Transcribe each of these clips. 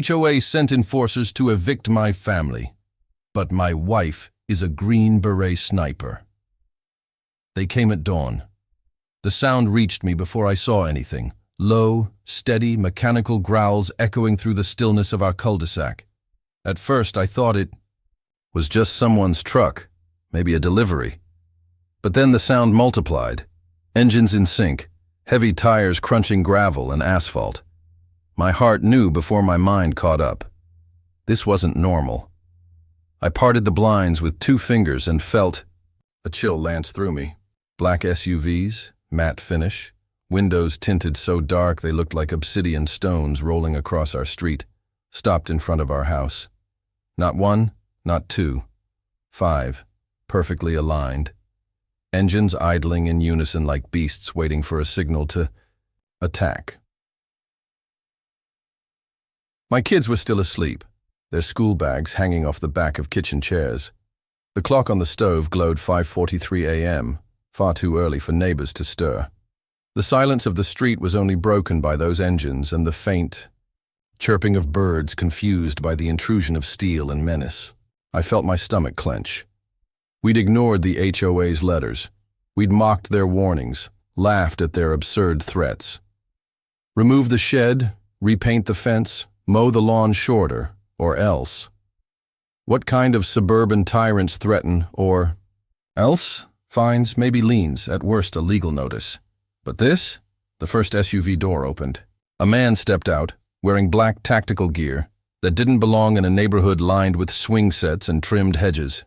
HOA sent enforcers to evict my family, but my wife is a Green Beret sniper. They came at dawn. The sound reached me before I saw anything. Low, steady, mechanical growls echoing through the stillness of our cul-de-sac. At first, I thought it was just someone's truck, maybe a delivery. But then the sound multiplied. Engines in sync, heavy tires crunching gravel and asphalt. My heart knew before my mind caught up. This wasn't normal. I parted the blinds with 2 fingers and felt a chill lance through me. Black SUVs, matte finish, windows tinted so dark they looked like obsidian stones rolling across our street, stopped in front of our house. Not 1, not 2, 5, perfectly aligned. Engines idling in unison like beasts waiting for a signal to attack. My kids were still asleep, their school bags hanging off the back of kitchen chairs. The clock on the stove glowed 5:43 a.m., far too early for neighbors to stir. The silence of the street was only broken by those engines and the faint chirping of birds confused by the intrusion of steel and menace. I felt my stomach clench. We'd ignored the HOA's letters. We'd mocked their warnings, laughed at their absurd threats. Remove the shed, repaint the fence, mow the lawn shorter, or else. What kind of suburban tyrants threaten, or else? Fines, maybe liens, at worst a legal notice. But this? The first SUV door opened. A man stepped out, wearing black tactical gear that didn't belong in a neighborhood lined with swing sets and trimmed hedges.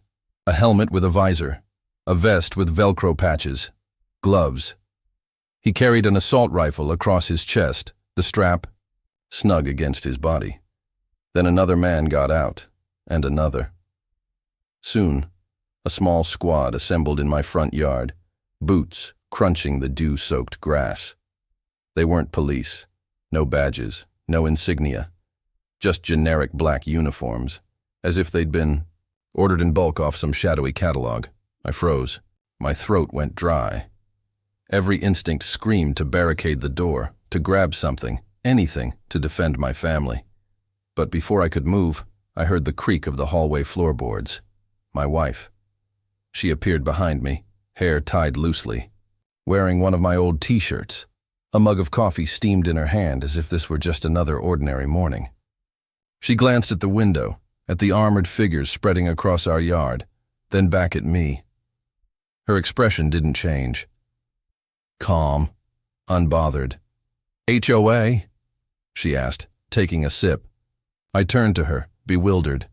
A helmet with a visor, a vest with Velcro patches, gloves. He carried an assault rifle across his chest, the strap snug against his body. Then another man got out, and another. Soon, a small squad assembled in my front yard, boots crunching the dew-soaked grass. They weren't police, no badges, no insignia, just generic black uniforms, as if they'd been ordered in bulk off some shadowy catalog. I froze. My throat went dry. Every instinct screamed to barricade the door, to grab something, anything, to defend my family. But before I could move, I heard the creak of the hallway floorboards. My wife. She appeared behind me, hair tied loosely, wearing one of my old t-shirts. A mug of coffee steamed in her hand as if this were just another ordinary morning. She glanced at the window, at the armored figures spreading across our yard, then back at me. Her expression didn't change. Calm, unbothered. HOA? She asked, taking a sip. I turned to her, bewildered.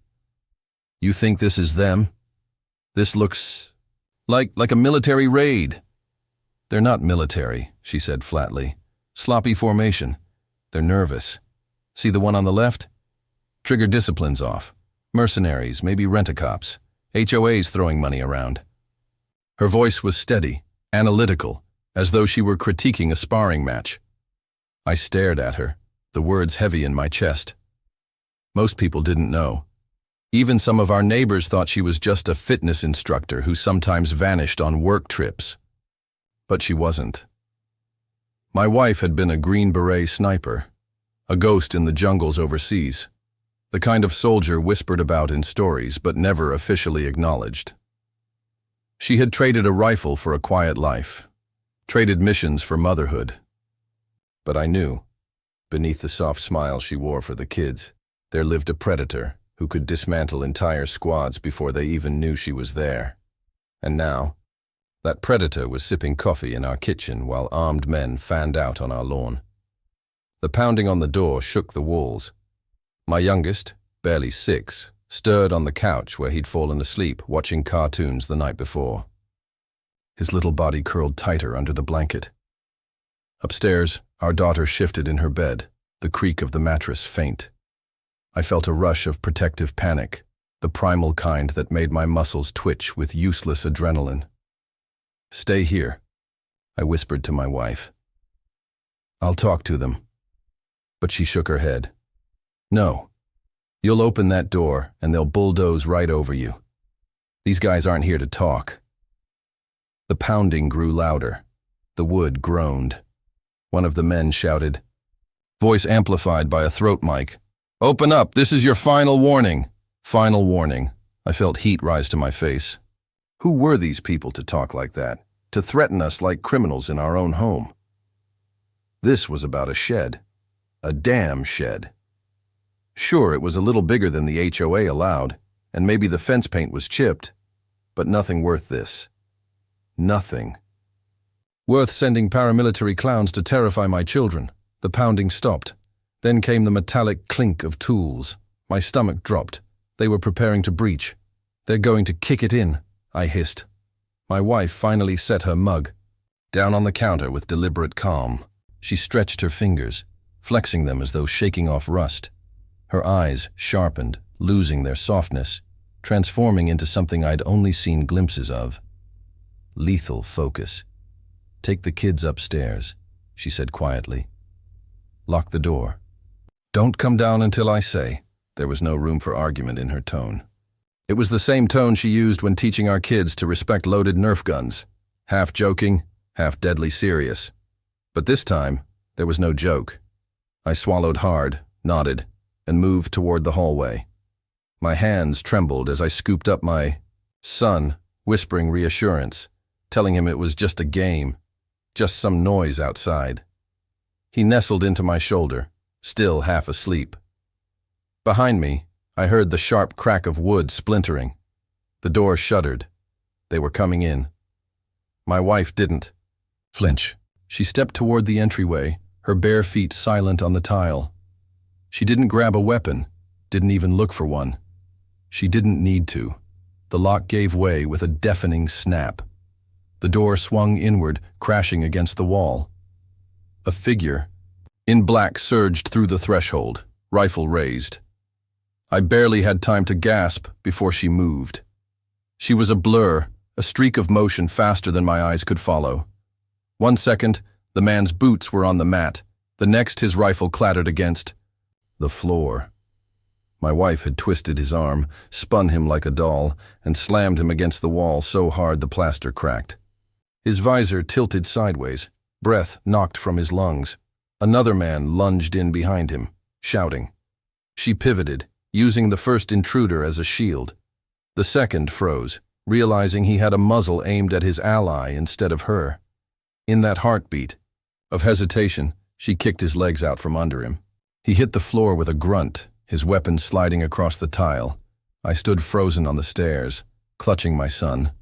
You think this is them? This looks like a military raid. They're not military, she said flatly. Sloppy formation. They're nervous. See the one on the left? Trigger discipline's off. Mercenaries, maybe rent-a-cops. HOA's throwing money around. Her voice was steady, analytical, as though she were critiquing a sparring match. I stared at her, the words heavy in my chest. Most people didn't know. Even some of our neighbors thought she was just a fitness instructor who sometimes vanished on work trips. But she wasn't. My wife had been a Green Beret sniper, a ghost in the jungles overseas, the kind of soldier whispered about in stories but never officially acknowledged. She had traded a rifle for a quiet life, traded missions for motherhood. But I knew, beneath the soft smile she wore for the kids, there lived a predator who could dismantle entire squads before they even knew she was there. And now, that predator was sipping coffee in our kitchen while armed men fanned out on our lawn. The pounding on the door shook the walls. My youngest, barely 6, stirred on the couch where he'd fallen asleep watching cartoons the night before. His little body curled tighter under the blanket. Upstairs, our daughter shifted in her bed, the creak of the mattress faint. I felt a rush of protective panic, the primal kind that made my muscles twitch with useless adrenaline. Stay here, I whispered to my wife. I'll talk to them. But she shook her head. No. You'll open that door and they'll bulldoze right over you. These guys aren't here to talk. The pounding grew louder. The wood groaned. One of the men shouted, voice amplified by a throat mic, Open up, this is your final warning. Final warning. I felt heat rise to my face. Who were these people to talk like that, to threaten us like criminals in our own home? This was about a shed. A damn shed. Sure, it was a little bigger than the HOA allowed, and maybe the fence paint was chipped, but nothing worth this. Nothing. Worth sending paramilitary clowns to terrify my children. The pounding stopped. Then came the metallic clink of tools. My stomach dropped. They were preparing to breach. They're going to kick it in, I hissed. My wife finally set her mug down on the counter with deliberate calm. She stretched her fingers, flexing them as though shaking off rust. Her eyes sharpened, losing their softness, transforming into something I'd only seen glimpses of. Lethal focus. Take the kids upstairs, she said quietly. Lock the door. Don't come down until I say. There was no room for argument in her tone. It was the same tone she used when teaching our kids to respect loaded Nerf guns. Half joking, half deadly serious. But this time, there was no joke. I swallowed hard, nodded, and moved toward the hallway. My hands trembled as I scooped up my son, whispering reassurance, telling him it was just a game, just some noise outside. He nestled into my shoulder, still half asleep. Behind me, I heard the sharp crack of wood splintering. The door shuddered. They were coming in. My wife didn't flinch. She stepped toward the entryway, her bare feet silent on the tile. She didn't grab a weapon, didn't even look for one. She didn't need to. The lock gave way with a deafening snap. The door swung inward, crashing against the wall. A figure in black surged through the threshold, rifle raised. I barely had time to gasp before she moved. She was a blur, a streak of motion faster than my eyes could follow. 1 second, the man's boots were on the mat. The next, his rifle clattered against the floor. My wife had twisted his arm, spun him like a doll, and slammed him against the wall so hard the plaster cracked. His visor tilted sideways, breath knocked from his lungs. Another man lunged in behind him, shouting. She pivoted, using the first intruder as a shield. The second froze, realizing he had a muzzle aimed at his ally instead of her. In that heartbeat of hesitation, she kicked his legs out from under him. He hit the floor with a grunt, his weapon sliding across the tile. I stood frozen on the stairs, clutching my son.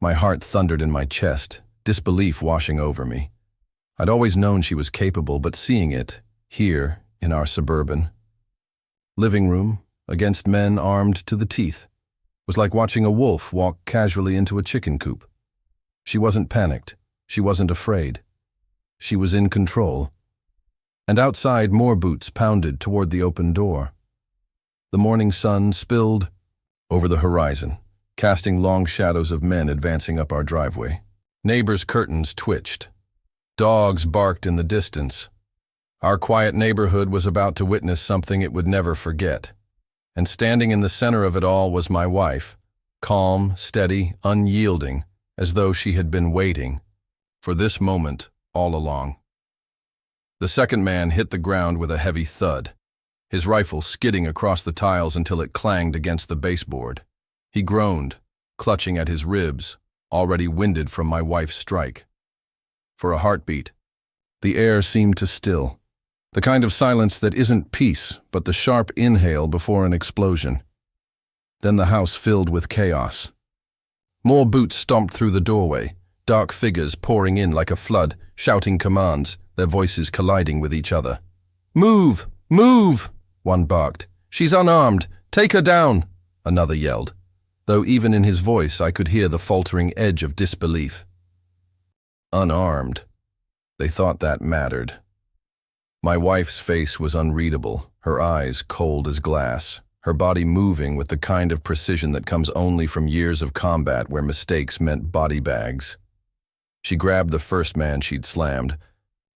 My heart thundered in my chest, disbelief washing over me. I'd always known she was capable, but seeing it, here, in our suburban living room, against men armed to the teeth, was like watching a wolf walk casually into a chicken coop. She wasn't panicked. She wasn't afraid. She was in control. And outside, more boots pounded toward the open door. The morning sun spilled over the horizon, casting long shadows of men advancing up our driveway. Neighbors' curtains twitched. Dogs barked in the distance. Our quiet neighborhood was about to witness something it would never forget. And standing in the center of it all was my wife, calm, steady, unyielding, as though she had been waiting for this moment all along. The second man hit the ground with a heavy thud, his rifle skidding across the tiles until it clanged against the baseboard. He groaned, clutching at his ribs, already winded from my wife's strike. For a heartbeat, the air seemed to still, the kind of silence that isn't peace, but the sharp inhale before an explosion. Then the house filled with chaos. More boots stomped through the doorway, dark figures pouring in like a flood, shouting commands, their voices colliding with each other. "Move! Move!" one barked. "She's unarmed! Take her down!" another yelled, though even in his voice I could hear the faltering edge of disbelief. Unarmed. They thought that mattered. My wife's face was unreadable, her eyes cold as glass, her body moving with the kind of precision that comes only from years of combat where mistakes meant body bags. She grabbed the first man she'd slammed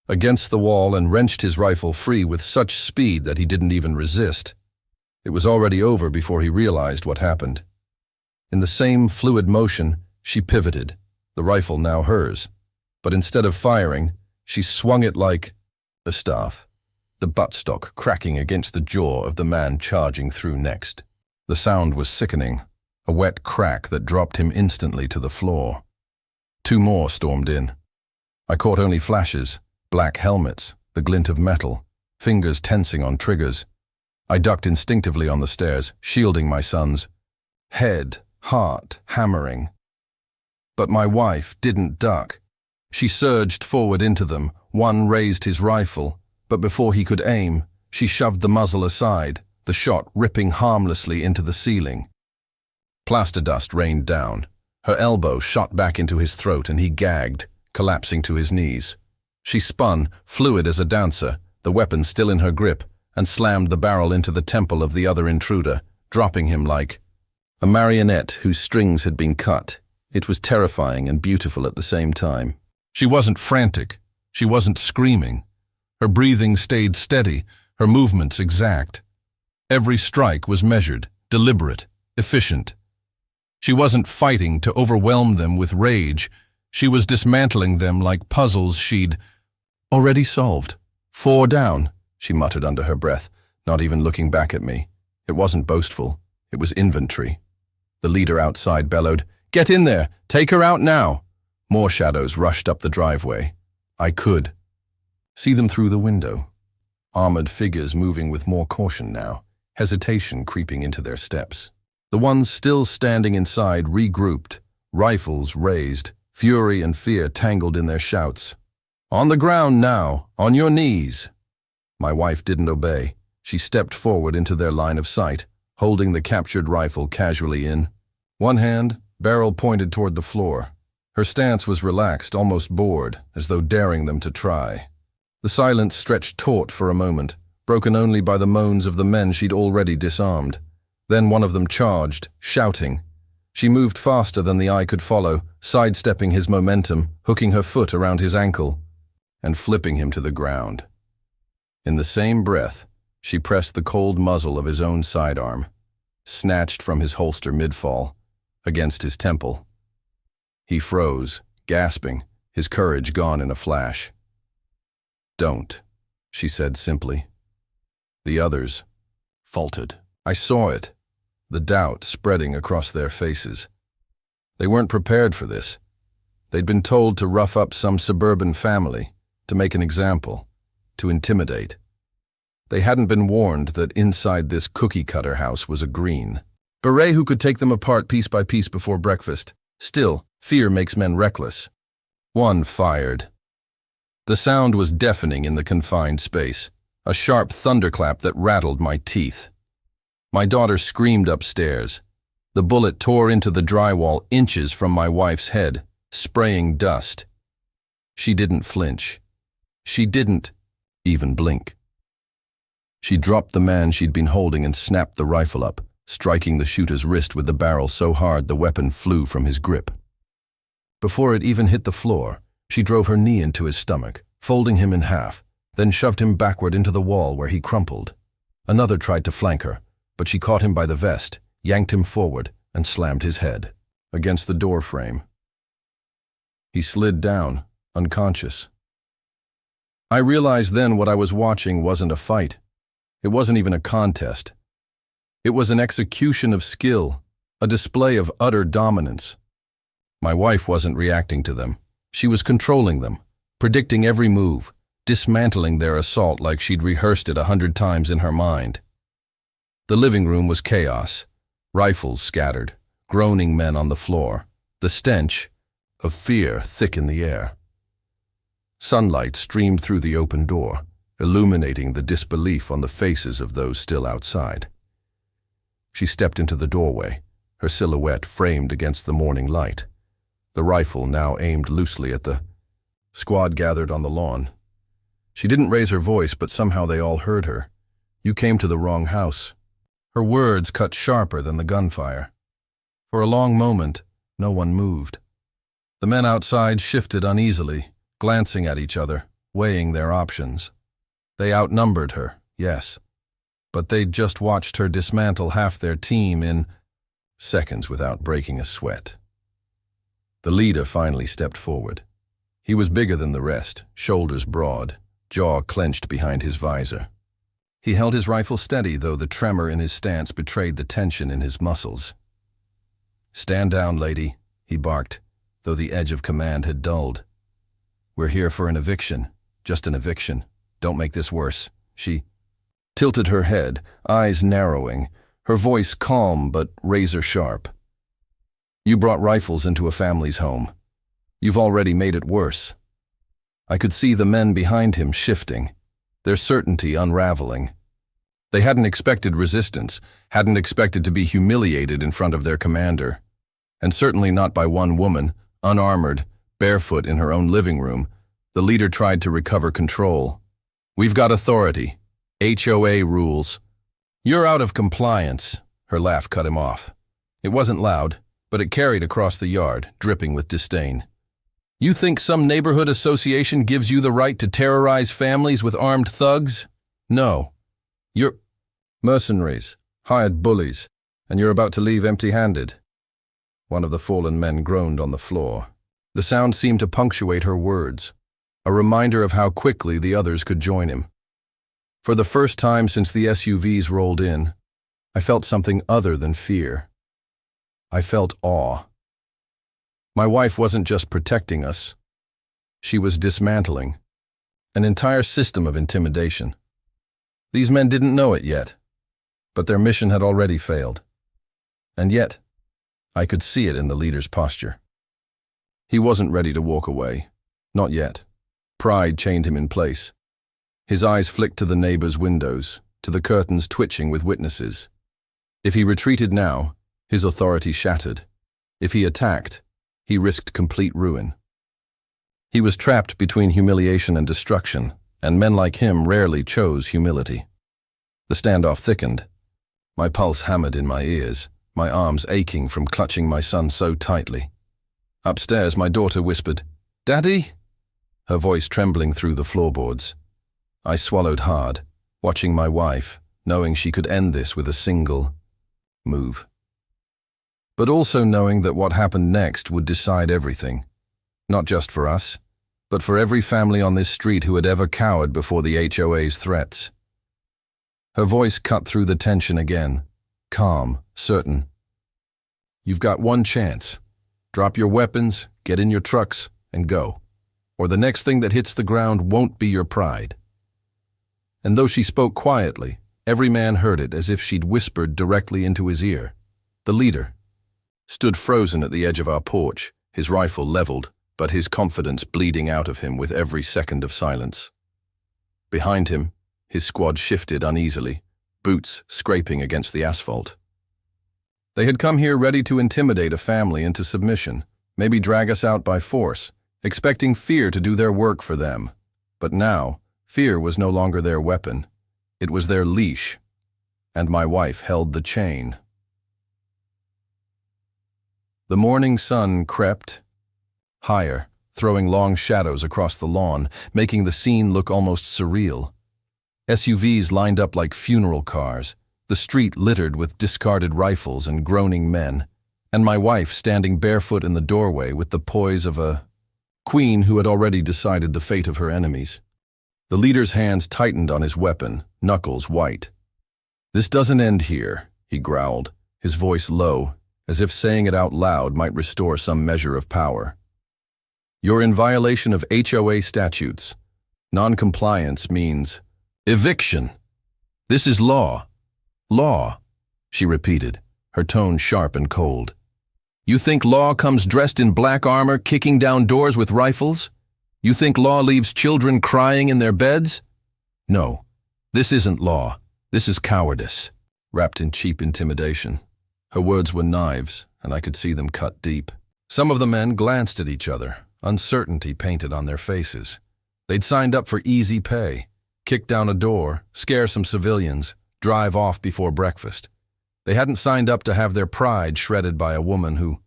against the wall and wrenched his rifle free with such speed that he didn't even resist. It was already over before he realized what happened. In the same fluid motion, she pivoted, the rifle now hers. But instead of firing, she swung it like a staff. the buttstock cracking against the jaw of the man charging through next. The sound was sickening, a wet crack that dropped him instantly to the floor. Two more stormed in. I caught only flashes, black helmets, the glint of metal, fingers tensing on triggers. I ducked instinctively on the stairs, shielding my sons. Head, heart, hammering. But my wife didn't duck. She surged forward into them. One raised his rifle, but before he could aim, she shoved the muzzle aside, the shot ripping harmlessly into the ceiling. Plaster dust rained down. Her elbow shot back into his throat and he gagged, collapsing to his knees. She spun, fluid as a dancer, the weapon still in her grip, and slammed the barrel into the temple of the other intruder, dropping him like a marionette whose strings had been cut. It was terrifying and beautiful at the same time. She wasn't frantic. She wasn't screaming. Her breathing stayed steady, her movements exact. Every strike was measured, deliberate, efficient. She wasn't fighting to overwhelm them with rage. She was dismantling them like puzzles she'd already solved. 4 down, she muttered under her breath, not even looking back at me. It wasn't boastful. It was inventory. The leader outside bellowed, "Get in there! Take her out now!" More shadows rushed up the driveway. I could see them through the window. Armored figures moving with more caution now, hesitation creeping into their steps. The ones still standing inside regrouped, rifles raised, fury and fear tangled in their shouts. "On the ground now, on your knees!" My wife didn't obey. She stepped forward into their line of sight, holding the captured rifle casually in. One hand, barrel pointed toward the floor. Her stance was relaxed, almost bored, as though daring them to try. The silence stretched taut for a moment, broken only by the moans of the men she'd already disarmed. Then one of them charged, shouting. She moved faster than the eye could follow, sidestepping his momentum, hooking her foot around his ankle, and flipping him to the ground. In the same breath, she pressed the cold muzzle of his own sidearm, snatched from his holster mid-fall, against his temple. He froze, gasping, his courage gone in a flash. "Don't," she said simply. The others faltered. I saw it, the doubt spreading across their faces. They weren't prepared for this. They'd been told to rough up some suburban family, to make an example, to intimidate. They hadn't been warned that inside this cookie-cutter house was a Green Beret who could take them apart piece by piece before breakfast. Still, fear makes men reckless. One fired. The sound was deafening in the confined space, a sharp thunderclap that rattled my teeth. My daughter screamed upstairs. The bullet tore into the drywall inches from my wife's head, spraying dust. She didn't flinch. She didn't even blink. She dropped the man she'd been holding and snapped the rifle up, striking the shooter's wrist with the barrel so hard the weapon flew from his grip. Before it even hit the floor, she drove her knee into his stomach, folding him in half, then shoved him backward into the wall where he crumpled. Another tried to flank her, but she caught him by the vest, yanked him forward, and slammed his head against the door frame. He slid down, unconscious. I realized then what I was watching wasn't a fight. It wasn't even a contest. It was an execution of skill, a display of utter dominance. My wife wasn't reacting to them. She was controlling them, predicting every move, dismantling their assault like she'd rehearsed it 100 times in her mind. The living room was chaos, rifles scattered, groaning men on the floor, the stench of fear thick in the air. Sunlight streamed through the open door, illuminating the disbelief on the faces of those still outside. She stepped into the doorway, her silhouette framed against the morning light, the rifle now aimed loosely at the squad gathered on the lawn. She didn't raise her voice, but somehow they all heard her. "You came to the wrong house." Her words cut sharper than the gunfire. For a long moment, no one moved. The men outside shifted uneasily, glancing at each other, weighing their options. They outnumbered her, yes, but they'd just watched her dismantle half their team in seconds without breaking a sweat. The leader finally stepped forward. He was bigger than the rest, shoulders broad, jaw clenched behind his visor. He held his rifle steady, though the tremor in his stance betrayed the tension in his muscles. "Stand down, lady," he barked, though the edge of command had dulled. "We're here for an eviction, just an eviction. Don't make this worse." She tilted her head, eyes narrowing, her voice calm but razor-sharp. "You brought rifles into a family's home. You've already made it worse." I could see the men behind him shifting, their certainty unraveling. They hadn't expected resistance, hadn't expected to be humiliated in front of their commander. And certainly not by one woman, unarmored, barefoot in her own living room. The leader tried to recover control. "We've got authority. HOA rules." "You're out of compliance," her laugh cut him off. It wasn't loud, but it carried across the yard, dripping with disdain. "You think some neighborhood association gives you the right to terrorize families with armed thugs? No. You're mercenaries, hired bullies, and you're about to leave empty-handed." One of the fallen men groaned on the floor. The sound seemed to punctuate her words, a reminder of how quickly the others could join him. For the first time since the SUVs rolled in, I felt something other than fear. I felt awe. My wife wasn't just protecting us. She was dismantling an entire system of intimidation. These men didn't know it yet, but their mission had already failed. And yet, I could see it in the leader's posture. He wasn't ready to walk away. Not yet. Pride chained him in place. His eyes flicked to the neighbor's windows, to the curtains twitching with witnesses. If he retreated now, his authority shattered. If he attacked, he risked complete ruin. He was trapped between humiliation and destruction, and men like him rarely chose humility. The standoff thickened. My pulse hammered in my ears, my arms aching from clutching my son so tightly. Upstairs, my daughter whispered, "Daddy?" her voice trembling through the floorboards. I swallowed hard, watching my wife, knowing she could end this with a single move. But also knowing that what happened next would decide everything. Not just for us, but for every family on this street who had ever cowered before the HOA's threats. Her voice cut through the tension again, calm, certain. "You've got one chance. Drop your weapons, get in your trucks, and go. Or the next thing that hits the ground won't be your pride." And though she spoke quietly, every man heard it as if she'd whispered directly into his ear. The leader stood frozen at the edge of our porch, his rifle leveled, but his confidence bleeding out of him with every second of silence. Behind him, his squad shifted uneasily, boots scraping against the asphalt. They had come here ready to intimidate a family into submission, maybe drag us out by force, expecting fear to do their work for them. But now, fear was no longer their weapon. It was their leash, and my wife held the chain. The morning sun crept higher, throwing long shadows across the lawn, making the scene look almost surreal. SUVs lined up like funeral cars, the street littered with discarded rifles and groaning men, and my wife standing barefoot in the doorway with the poise of a queen who had already decided the fate of her enemies. The leader's hands tightened on his weapon, knuckles white. "This doesn't end here," he growled, his voice low, as if saying it out loud might restore some measure of power. "You're in violation of HOA statutes. Non-compliance means eviction. This is law. Law," she repeated, her tone sharp and cold. "You think law comes dressed in black armor, kicking down doors with rifles? You think law leaves children crying in their beds? No, this isn't law. This is cowardice," wrapped in cheap intimidation. Her words were knives, and I could see them cut deep. Some of the men glanced at each other, uncertainty painted on their faces. They'd signed up for easy pay, kick down a door, scare some civilians, drive off before breakfast. They hadn't signed up to have their pride shredded by a woman who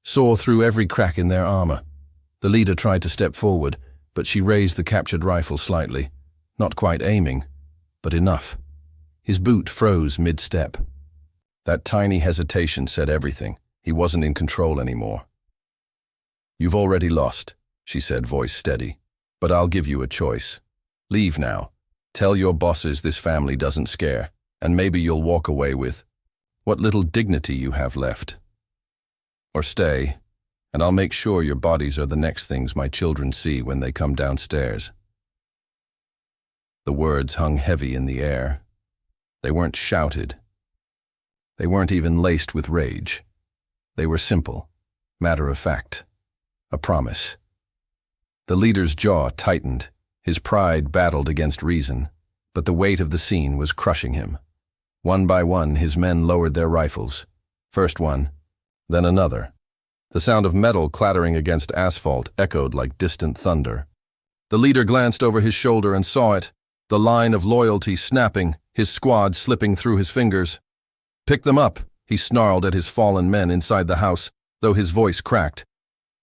saw through every crack in their armor. The leader tried to step forward, but she raised the captured rifle slightly, not quite aiming, but enough. His boot froze mid-step. That tiny hesitation said everything. He wasn't in control anymore. "You've already lost," she said, voice steady, "but I'll give you a choice. Leave now. Tell your bosses this family doesn't scare, and maybe you'll walk away with what little dignity you have left. Or stay, and I'll make sure your bodies are the next things my children see when they come downstairs." The words hung heavy in the air. They weren't shouted. They weren't even laced with rage. They were simple, matter of fact, a promise. The leader's jaw tightened. His pride battled against reason, but the weight of the scene was crushing him. One by one, his men lowered their rifles. First one, then another. The sound of metal clattering against asphalt echoed like distant thunder. The leader glanced over his shoulder and saw it, the line of loyalty snapping, his squad slipping through his fingers. "Pick them up," he snarled at his fallen men inside the house, though his voice cracked.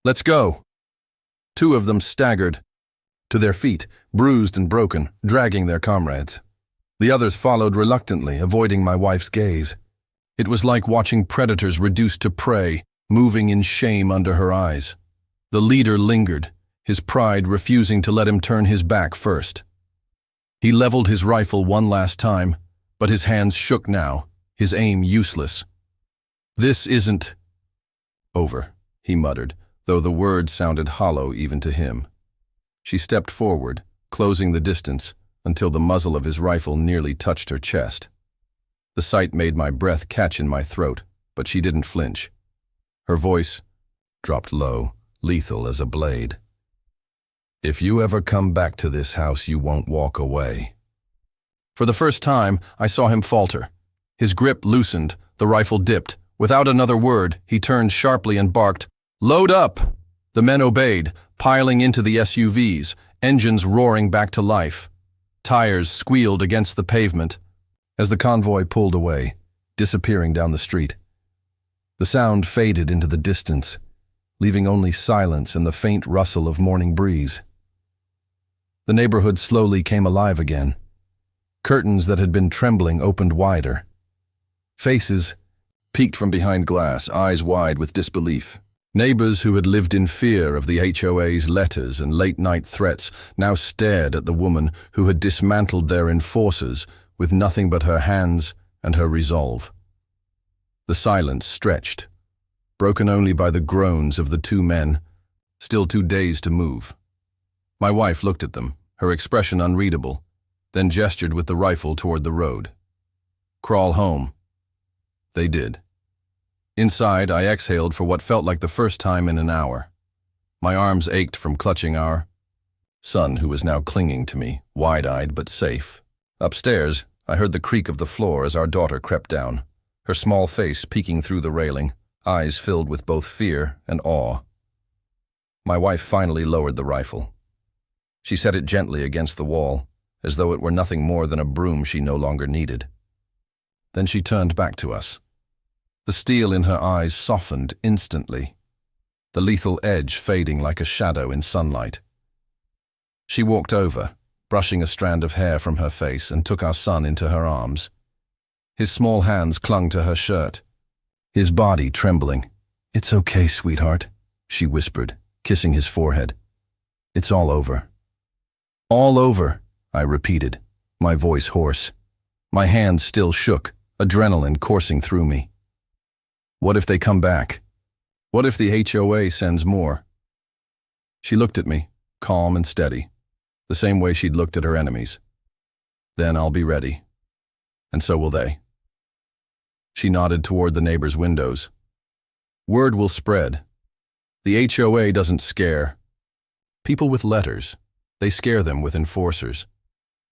"Let's go." Two of them staggered to their feet, bruised and broken, dragging their comrades. The others followed reluctantly, avoiding my wife's gaze. It was like watching predators reduced to prey, moving in shame under her eyes. The leader lingered, his pride refusing to let him turn his back first. He leveled his rifle one last time, but his hands shook now, his aim useless. "This isn't over," he muttered, though the words sounded hollow even to him. She stepped forward, closing the distance until the muzzle of his rifle nearly touched her chest. The sight made my breath catch in my throat, but she didn't flinch. Her voice dropped low, lethal as a blade. "If you ever come back to this house, you won't walk away." For the first time, I saw him falter. His grip loosened, the rifle dipped. Without another word, he turned sharply and barked, "Load up!" The men obeyed, piling into the SUVs, engines roaring back to life. Tires squealed against the pavement as the convoy pulled away, disappearing down the street. The sound faded into the distance, leaving only silence and the faint rustle of morning breeze. The neighborhood slowly came alive again. Curtains that had been trembling opened wider. Faces peeked from behind glass, eyes wide with disbelief. Neighbors who had lived in fear of the HOA's letters and late-night threats now stared at the woman who had dismantled their enforcers with nothing but her hands and her resolve. The silence stretched, broken only by the groans of the two men, still too dazed to move. My wife looked at them, her expression unreadable, then gestured with the rifle toward the road. "Crawl home." They did. Inside, I exhaled for what felt like the first time in an hour. My arms ached from clutching our son, who was now clinging to me, wide-eyed but safe. Upstairs, I heard the creak of the floor as our daughter crept down, her small face peeking through the railing, eyes filled with both fear and awe. My wife finally lowered the rifle. She set it gently against the wall, as though it were nothing more than a broom she no longer needed. Then she turned back to us. The steel in her eyes softened instantly, the lethal edge fading like a shadow in sunlight. She walked over, brushing a strand of hair from her face, and took our son into her arms. His small hands clung to her shirt, his body trembling. "It's okay, sweetheart," she whispered, kissing his forehead. "It's all over." "All over," I repeated, my voice hoarse. My hands still shook, adrenaline coursing through me. What if they come back? What if the HOA sends more? She looked at me, calm and steady, the same way she'd looked at her enemies. "Then I'll be ready. And so will they." She nodded toward the neighbors' windows. "Word will spread. The HOA doesn't scare people with letters. They scare them with enforcers.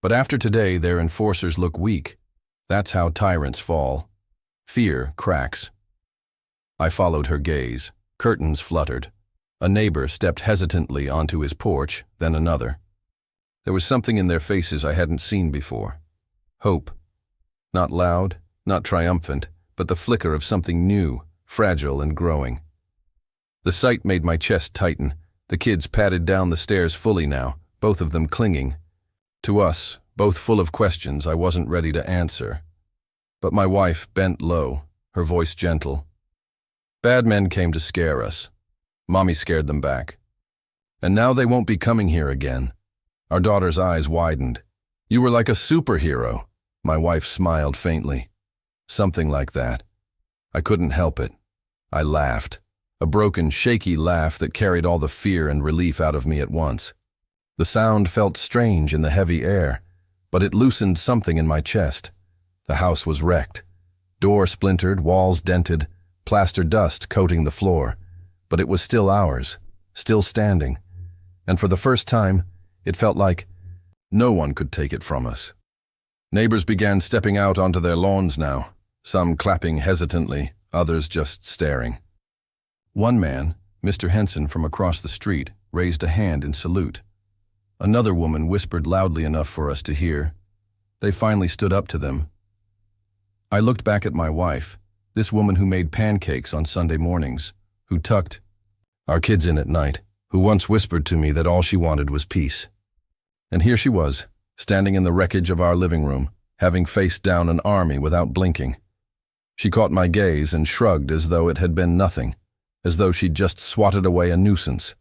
But after today, their enforcers look weak. That's how tyrants fall. Fear cracks." I followed her gaze. Curtains fluttered. A neighbor stepped hesitantly onto his porch, then another. There was something in their faces I hadn't seen before. Hope. Not loud, not triumphant, but the flicker of something new, fragile and growing. The sight made my chest tighten. The kids padded down the stairs fully now, both of them clinging. To us, both full of questions I wasn't ready to answer. But my wife bent low, her voice gentle. "Bad men came to scare us. Mommy scared them back. And now they won't be coming here again. Our daughter's eyes widened. "You were like a superhero." My wife smiled faintly. "Something like that." I couldn't help it. I laughed, a broken, shaky laugh that carried all the fear and relief out of me at once. The sound felt strange in the heavy air, but it loosened something in my chest. The house was wrecked. Door splintered, walls dented, plaster dust coating the floor. But it was still ours, still standing. And for the first time, it felt like no one could take it from us. Neighbors began stepping out onto their lawns now, some clapping hesitantly, others just staring. One man, Mr. Henson from across the street, raised a hand in salute. Another woman whispered loudly enough for us to hear. They finally stood up to them. I looked back at my wife, this woman who made pancakes on Sunday mornings, who tucked our kids in at night, who once whispered to me that all she wanted was peace. And here she was, standing in the wreckage of our living room, having faced down an army without blinking. She caught my gaze and shrugged as though it had been nothing, as though she'd just swatted away a nuisance.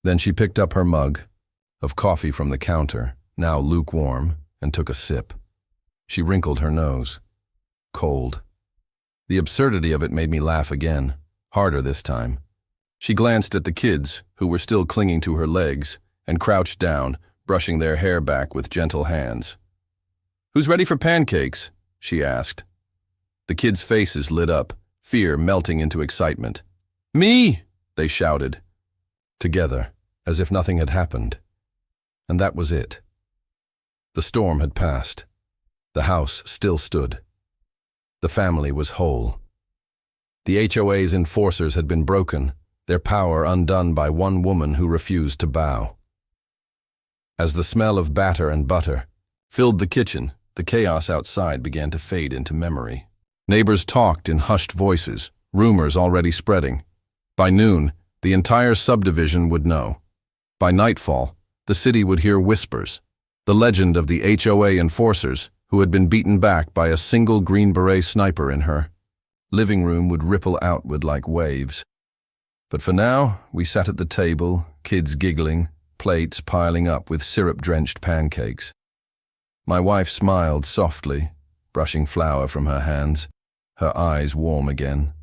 Then she picked up her mug of coffee from the counter, now lukewarm, and took a sip. She wrinkled her nose. Cold. The absurdity of it made me laugh again, harder this time. She glanced at the kids, who were still clinging to her legs, and crouched down, brushing their hair back with gentle hands. "Who's ready for pancakes?" she asked. The kids' faces lit up, fear melting into excitement. "Me!" they shouted. Together, as if nothing had happened. And that was it. The storm had passed. The house still stood. The family was whole. The HOA's enforcers had been broken, their power undone by one woman who refused to bow. As the smell of batter and butter filled the kitchen, the chaos outside began to fade into memory. Neighbors talked in hushed voices, rumors already spreading. By noon, the entire subdivision would know. By nightfall, the city would hear whispers, the legend of the HOA enforcers who had been beaten back by a single Green Beret sniper in her living room would ripple outward like waves. But for now, we sat at the table, kids giggling, plates piling up with syrup-drenched pancakes. My wife smiled softly, brushing flour from her hands, her eyes warm again.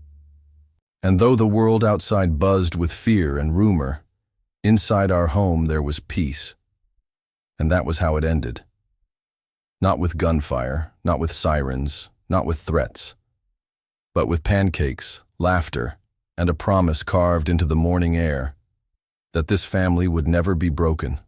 And though the world outside buzzed with fear and rumor, inside our home there was peace. And that was how it ended. Not with gunfire, not with sirens, not with threats, but with pancakes, laughter, and a promise carved into the morning air that this family would never be broken.